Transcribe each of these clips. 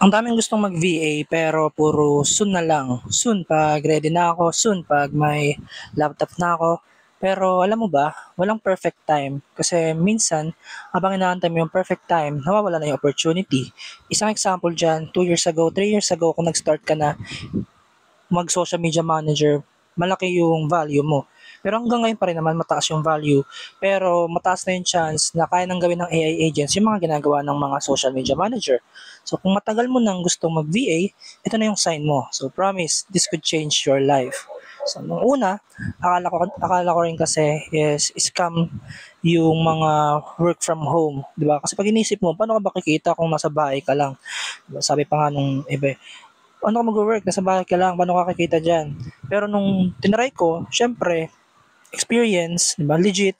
Ang daming gustong mag-VA pero puro soon na lang. Soon pag ready na ako, soon pag may laptop na ako. Pero alam mo ba, walang perfect time. Kasi minsan, habang inaantay mo yung perfect time, nawawala na yung opportunity. Isang example dyan, 2 years ago, 3 years ago, kung nag-start ka na mag-social media manager, malaki yung value mo. Pero hanggang ngayon pa rin naman mataas yung value. Pero mataas na yung chance na kaya nang gawin ng AI agents yung mga ginagawa ng mga social media manager. So kung matagal mo nang gustong mag-VA, ito na yung sign mo. So promise, this could change your life. So nung una, akala ko rin kasi is scam yung mga work from home, 'di ba? Kasi pag inisip mo, paano ka ba kikita kung nasa bahay ka lang? Diba? Sabi pa nga nung iba, ano ka mag-work, nasa bahay ka lang, paano ka kikita dyan? Pero nung tinry ko, syempre, experience, di ba, legit.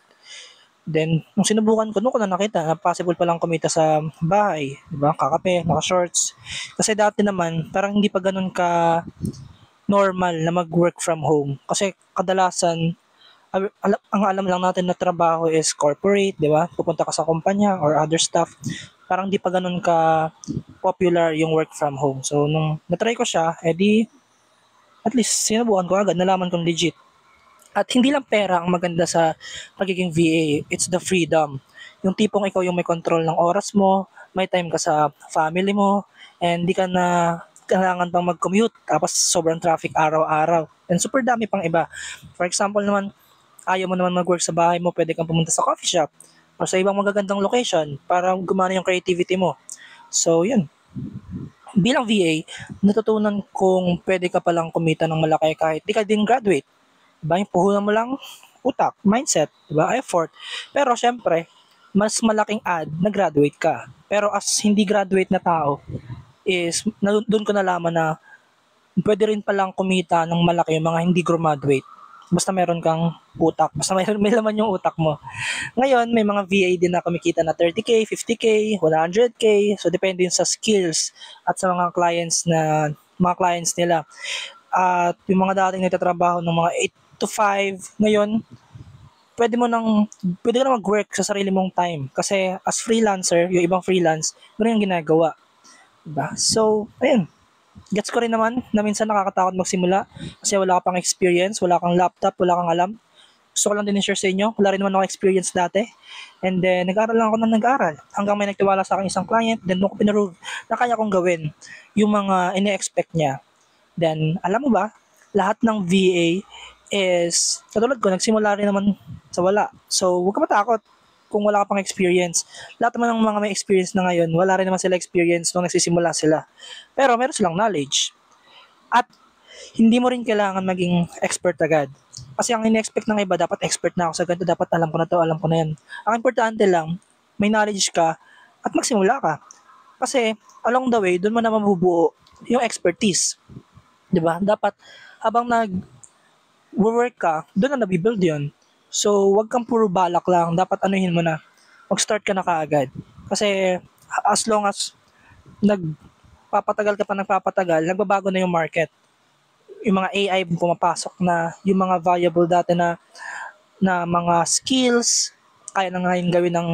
Then, nung sinubukan ko, doon ko na nakita na possible palang kumita sa bahay, di ba, kakape, naka-shorts. Kasi dati naman, parang hindi pa ganun ka normal na mag-work from home. Kasi kadalasan, ang alam lang natin na trabaho is corporate, di ba? Pupunta ka sa kumpanya or other stuff. Parang di pa ganun ka popular yung work from home. So, nung natry ko siya, edi at least sinubukan ko agad, nalaman kong legit. At hindi lang pera ang maganda sa pagiging VA, it's the freedom. Yung tipong ikaw yung may control ng oras mo, may time ka sa family mo, and di ka na kailangan pang mag-commute, tapos sobrang traffic araw-araw. And super dami pang iba. For example naman, ayaw mo naman mag-work sa bahay mo, pwede kang pumunta sa coffee shop o sa ibang magagandang location para gumana yung creativity mo. So, yun. Bilang VA, natutunan kong pwede ka palang kumita ng malaki kahit di ka din graduate. Diba? Yung puhunan mo lang utak, mindset, diba? Effort. Pero syempre, mas malaking add na graduate ka. Pero as hindi graduate na tao, is doon ko nalaman na pwede rin palang kumita ng malaki yung mga hindi graduate. Basta meron kang utak. Basta may laman yung utak mo. Ngayon, may mga VA din na kumikita na 30K, 50K, 100K. So, depende yun sa skills at sa mga clients nila. At yung mga dating nagtatrabaho ng mga 8 to 5, ngayon, pwede ka na mag-work sa sarili mong time. Kasi as freelancer, yung ibang freelance, meron yung ginagawa. Diba? So, ayun. Gets ko rin naman na minsan nakakatakot magsimula kasi wala ka pang experience, wala kang laptop, wala kang alam. Gusto ko lang din i-share sa inyo. Wala rin naman ako experience dati. And then, nag-aaral lang ako ng nag-aaral. Hanggang may nagtiwala sa akin isang client, then doon ko pinarove na kaya kong gawin yung mga ine-expect niya. Then, alam mo ba, lahat ng VA is, katulad ko, nagsimula rin naman sa wala. So, huwag ka matakot kung wala ka pang experience. Lahat naman ng mga may experience na ngayon, wala rin naman sila experience nung nagsisimula sila. Pero meron silang knowledge. At hindi mo rin kailangan maging expert agad. Kasi ang in-expect ng iba, dapat expert na ako sa ganito, dapat alam ko na to, alam ko na yan. Ang importante lang, may knowledge ka at magsimula ka. Kasi along the way, doon mo na mabubuo yung expertise. 'Di ba? Dapat habang nag-work ka, doon na nabibuild yun. So, wag kang puro balak lang. Dapat anuhin mo na. Mag-start ka na kaagad. Kasi as long as nagpapatagal ka pa nagpapatagal, nagbabago na yung market. Yung mga AI pumapasok na, yung mga valuable dati na mga skills, kaya na ngayon gawin ng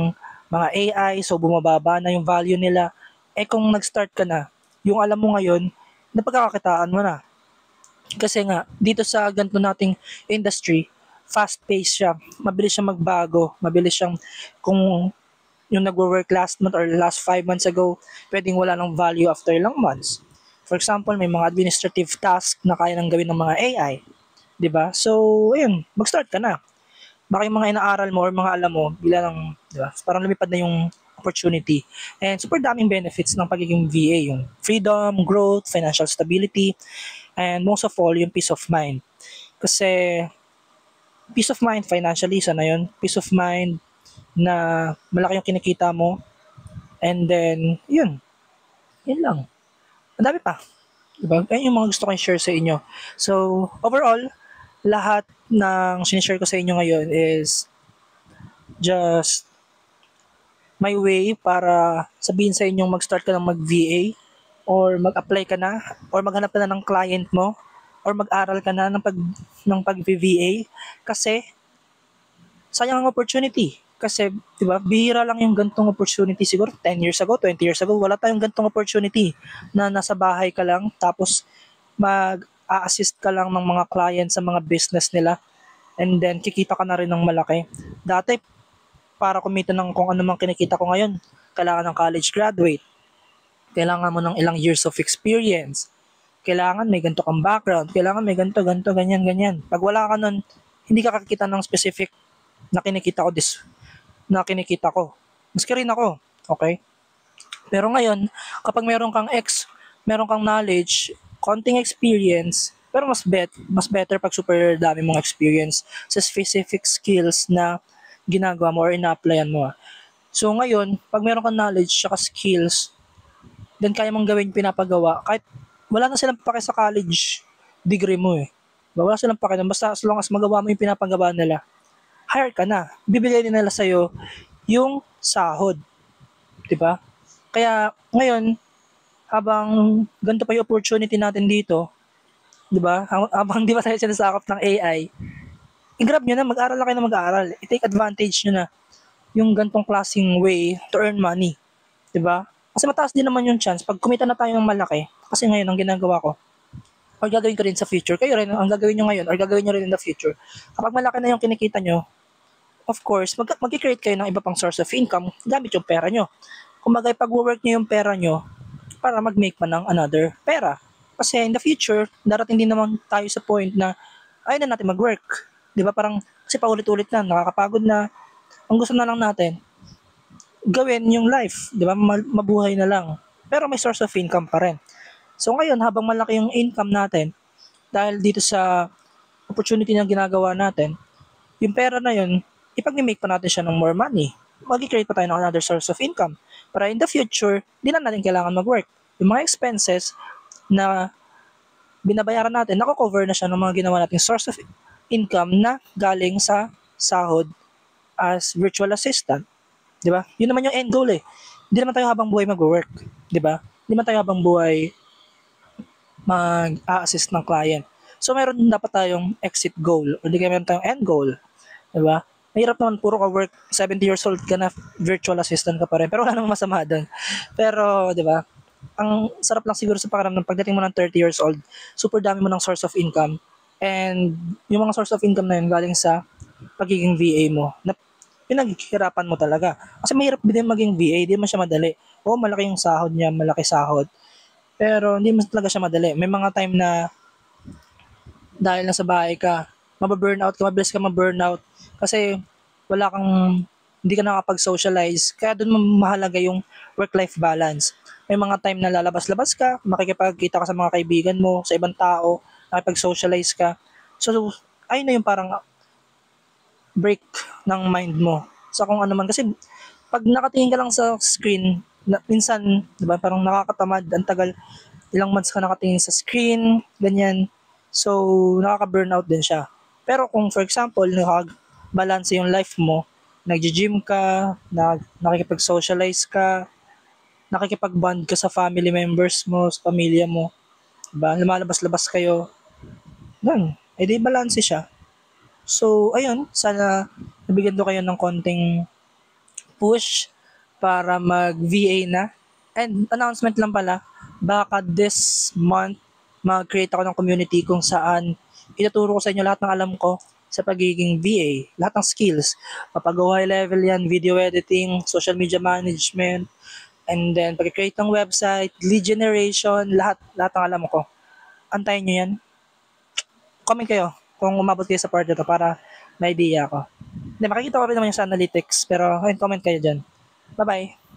mga AI, so bumababa na yung value nila. Eh kung nag-start ka na, yung alam mo ngayon, napagkakakitaan mo na. Kasi nga, dito sa ganito nating industry, fast-paced siya. Mabilis siyang magbago. Mabilis siyang, kung yung nagwo-work last month or last 5 months ago, pwedeng wala ng value after ilang months. For example, may mga administrative task na kaya nang gawin ng mga AI. 'Di ba? So, ayun, mag-start ka na. Baka yung mga inaaral mo or mga alam mo, bila ng, 'di ba? Parang lumipad na yung opportunity. And super daming benefits ng pagiging VA, yung freedom, growth, financial stability, and most of all, yung peace of mind. Kasi peace of mind financially, sana yun. Peace of mind na malaki yung kinikita mo. And then, yun lang. Ang dami pa. Diba? Ayun yung mga gusto ko i-share sa inyo. So, overall, lahat ng sinishare ko sa inyo ngayon is just my way para sabihin sa inyong mag-start ka ng mag-VA or mag-apply ka na or maghanap ka na ng client mo or mag-aral ka na ng pag-VA kasi sayang ang opportunity. Kasi, di ba, bihira lang yung gantong opportunity. Siguro 10 years ago, 20 years ago, wala tayong gantong opportunity na nasa bahay ka lang, tapos mag-a-assist ka lang ng mga client sa mga business nila, and then kikita ka na rin ng malaki. Dati, para kumita ng kung ano mang kinikita ko ngayon, kailangan ng college graduate, kailangan mo ng ilang years of experience, kailangan may ganito kang background, kailangan may ganito, ganito, ganyan, ganyan. Pag wala ka nun, hindi ka kakita ng specific na kinikita ko na kinikita ko. Maski rin ako, okay? Pero ngayon, kapag meron kang knowledge, konting experience, pero mas better pag super dami mong experience sa specific skills na ginagawa mo or ina-applyan mo. So ngayon, pag meron kang knowledge at skills, then kaya mong gawin yung pinapagawa, kahit wala na silang pake sa college degree mo eh. Wala silang pake nun. Basta as long as magawa mo yung pinapagawa nila, hire ka na. Bibigay din nila sa'yo yung sahod. Diba? Kaya ngayon, habang ganito pa yung opportunity natin dito, diba? Habang di ba tayo sinasakop ng AI, i-grab nyo na, mag-aral na kayo na mag-aral. I-take advantage nyo na yung gantong klaseng way to earn money. Diba? Kasi mataas din naman yung chance pag kumita na tayo ng malaki. Kasi ngayon, ang ginagawa ko, or gagawin ko rin sa future, kayo rin, ang gagawin nyo ngayon, or gagawin nyo rin in the future, kapag malaki na yung kinikita nyo, of course, mag-create kayo ng iba pang source of income gamit yung pera nyo. Kumbaga, pag-work nyo yung pera nyo para mag-make pa ng another pera. Kasi in the future, darating din naman tayo sa point na ayaw na natin mag-work. Di ba? Parang, kasi paulit-ulit na, nakakapagod na. Ang gusto na lang natin, gawin yung life. Di ba? Mabuhay na lang. Pero may source of income pa rin. So ngayon, habang malaki yung income natin, dahil dito sa opportunity na ginagawa natin, yung pera na yun, ipag-make pa natin siya ng more money. Mag-create pa tayo ng another source of income. Para in the future, di na natin kailangan mag-work. Yung mga expenses na binabayaran natin, nako-cover na siya ng mga ginawa nating source of income na galing sa sahod as virtual assistant. Di ba? Yun naman yung end goal eh. Hindi naman tayo habang buhay mag-work. Di ba? Hindi naman tayo habang buhay mag-assist ng client. So, meron dapat tayong exit goal o di kaya meron tayong end goal. Diba? Mahirap naman puro ka work, 70 years old ka na, virtual assistant ka pa rin. Pero wala namang masama doon. Pero, di ba? Ang sarap lang siguro sa pakiramdam pagdating mo ng 30 years old, super dami mo ng source of income. And yung mga source of income na yun galing sa pagiging VA mo. Na pinaghihirapan mo talaga. Kasi mahirap din maging VA, di man siya madali. Oo, malaki yung sahod niya, malaki sahod. Pero hindi mo talaga siya madali. May mga time na dahil nasa bahay ka, mababurnout ka, mabilis ka maburnout kasi wala kang, hindi ka nakapag-socialize. Kaya doon mahalaga yung work-life balance. May mga time na lalabas-labas ka, makikipagkita ka sa mga kaibigan mo, sa ibang tao, nakipag-socialize ka. So, ayun na yung parang break ng mind mo. Sa kung ano man. Kasi pag nakatingin ka lang sa screen, minsan, di ba, parang nakakatamad, ang tagal, ilang months ka nakatingin sa screen, ganyan. So, nakaka-burnout din siya. Pero kung for example, balance yung life mo, nag-gym ka, nakikipag-socialize ka, nakikipag-bond ka sa family members mo, sa pamilya mo, diba? Lumalabas-labas kayo, yun, edi balance siya. So, ayun, sana nabigyan ko kayo ng konting push para mag-VA na. And announcement lang pala, baka this month, mag-create ako ng community kung saan ituturo ko sa inyo lahat ng alam ko sa pagiging VA, lahat ng skills. Papagawa level yan, video editing, social media management, and then pag-create ng website, lead generation, lahat ng alam ko. Antayin nyo yan. Comment kayo kung umabot kayo sa part na to para may idea ako. Hindi, makikita ko rin naman yung sa analytics, pero comment kayo dyan. Bye-bye!